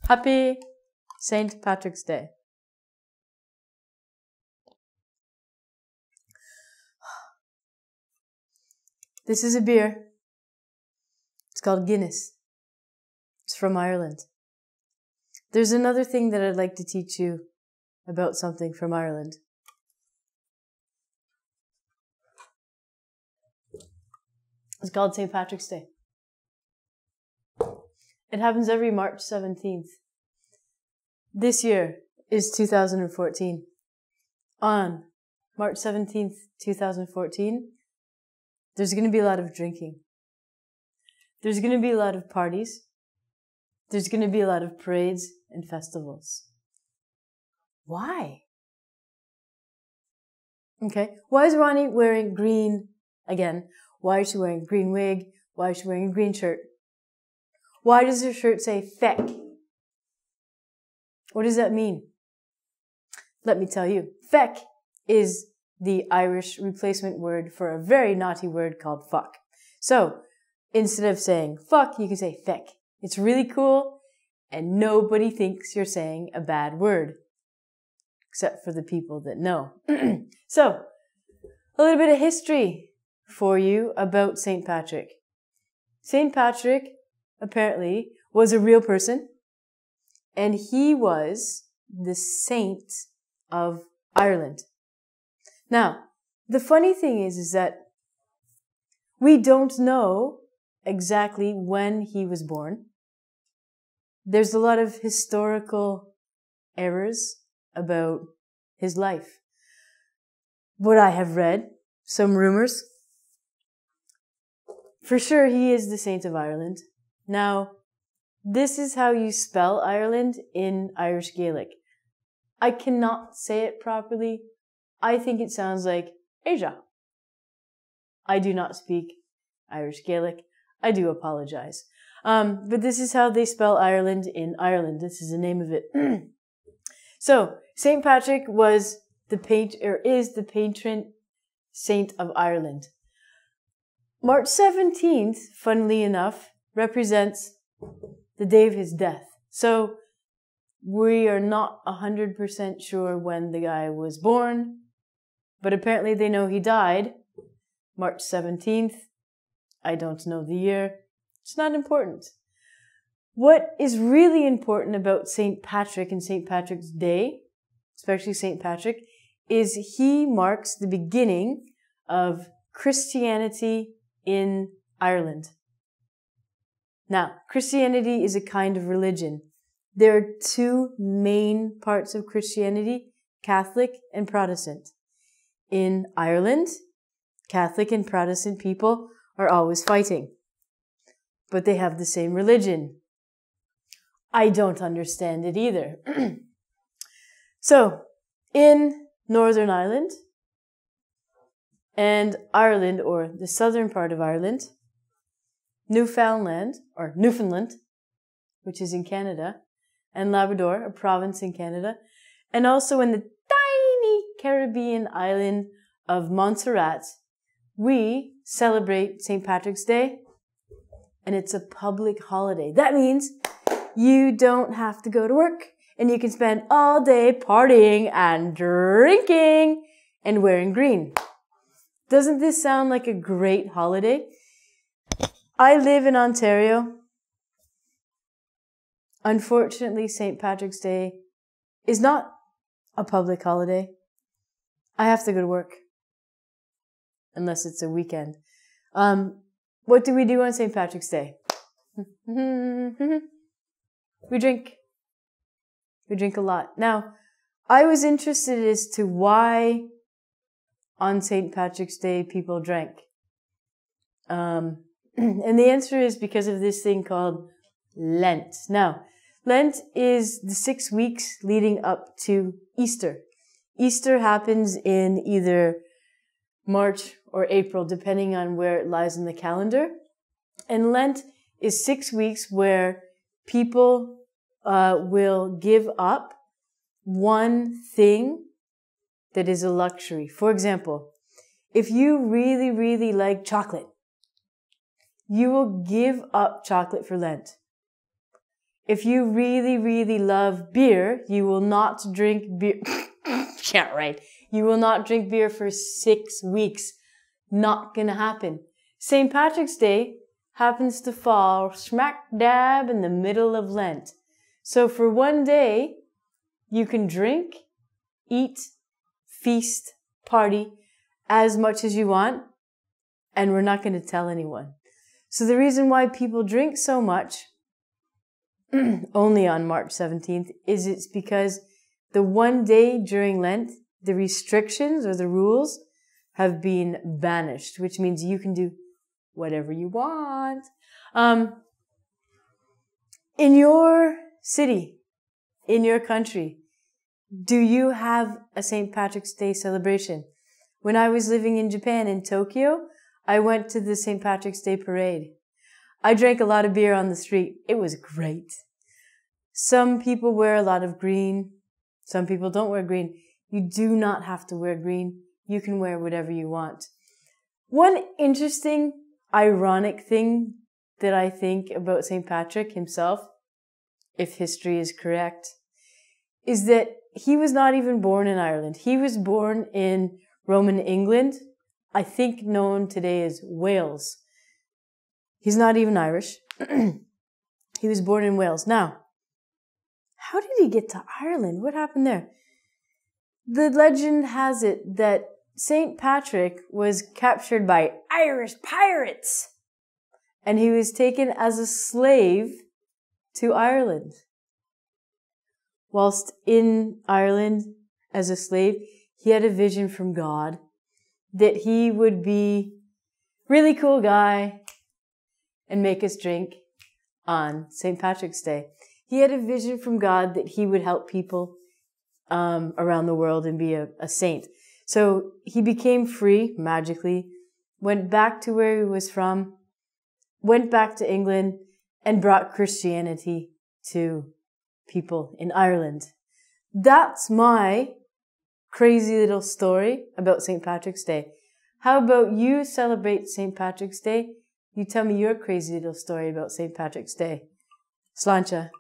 Happy St. Patrick's Day. This is a beer. It's called Guinness. It's from Ireland. There's another thing that I'd like to teach you about something from Ireland. It's called St. Patrick's Day. It happens every March 17th. This year is 2014. On March 17th, 2014, there's going to be a lot of drinking. There's going to be a lot of parties. There's going to be a lot of parades and festivals. Why? Okay. Why is Ronnie wearing green again? Why is she wearing a green wig? Why is she wearing a green shirt? Why does her shirt say feck? What does that mean? Let me tell you. Feck is the Irish replacement word for a very naughty word called fuck. So, instead of saying fuck, you can say feck. It's really cool, and nobody thinks you're saying a bad word. Except for the people that know. So, a little bit of history for you about St. Patrick. St. Patrick, apparently, was a real person, and he was the saint of Ireland. Now, the funny thing is that we don't know exactly when he was born. There's a lot of historical errors about his life. What I have read, some rumors. For sure, he is the saint of Ireland. Now, this is how you spell Ireland in Irish Gaelic. I cannot say it properly. I think it sounds like Asia. I do not speak Irish Gaelic. I do apologize. But this is how they spell Ireland in Ireland. This is the name of it. So, St. Patrick is the patron saint of Ireland. March 17th, funnily enough, represents the day of his death. So, we are not 100% sure when the guy was born, but apparently they know he died March 17th. I don't know the year. It's not important. What is really important about St. Patrick and St. Patrick's Day, especially St. Patrick, is he marks the beginning of Christianity in Ireland. Now, Christianity is a kind of religion. There are two main parts of Christianity, Catholic and Protestant. In Ireland, Catholic and Protestant people are always fighting, but they have the same religion. I don't understand it either. So, in Northern Ireland and Ireland, or the southern part of Ireland, Newfoundland, which is in Canada, and Labrador, a province in Canada, and also in the tiny Caribbean island of Montserrat, we celebrate St. Patrick's Day, and it's a public holiday. That means you don't have to go to work, and you can spend all day partying and drinking and wearing green. Doesn't this sound like a great holiday? I live in Ontario. Unfortunately, St. Patrick's Day is not a public holiday. I have to go to work. Unless it's a weekend. What do we do on St. Patrick's Day? We drink. We drink a lot. Now, I was interested as to why on St. Patrick's Day people drank. And the answer is because of this thing called Lent. Now, Lent is the 6 weeks leading up to Easter. Easter happens in either March or April, depending on where it lies in the calendar. And Lent is 6 weeks where people will give up one thing that is a luxury. For example, if you really, really like chocolate, you will give up chocolate for Lent. if you really, really love beer, you will not drink beer. Yeah, right. You will not drink beer for 6 weeks. Not gonna happen. St. Patrick's Day happens to fall smack dab in the middle of Lent. So for one day, you can drink, eat, feast, party as much as you want, and we're not going to tell anyone. So the reason why people drink so much only on March 17th is it's because the one day during Lent, the restrictions or the rules have been banished, which means you can do whatever you want. In your city, in your country, do you have a St. Patrick's Day celebration? When I was living in Japan, in Tokyo, I went to the St. Patrick's Day parade. I drank a lot of beer on the street. It was great. Some people wear a lot of green. Some people don't wear green. You do not have to wear green. You can wear whatever you want. One interesting, ironic thing that I think about St. Patrick himself, if history is correct, is that he was not even born in Ireland. He was born in Roman England, I think known today as Wales. He's not even Irish. He was born in Wales. Now, how did he get to Ireland? What happened there? The legend has it that St. Patrick was captured by Irish pirates and he was taken as a slave to Ireland. Whilst in Ireland as a slave, he had a vision from God that he would be a really cool guy and make us drink on St. Patrick's Day. He had a vision from God that he would help people around the world and be a saint. So he became free magically, went back to where he was from, went back to England, and brought Christianity to people in Ireland. That's my crazy little story about St. Patrick's Day. How about you celebrate St. Patrick's Day? You tell me your crazy little story about St. Patrick's Day. Sláinte.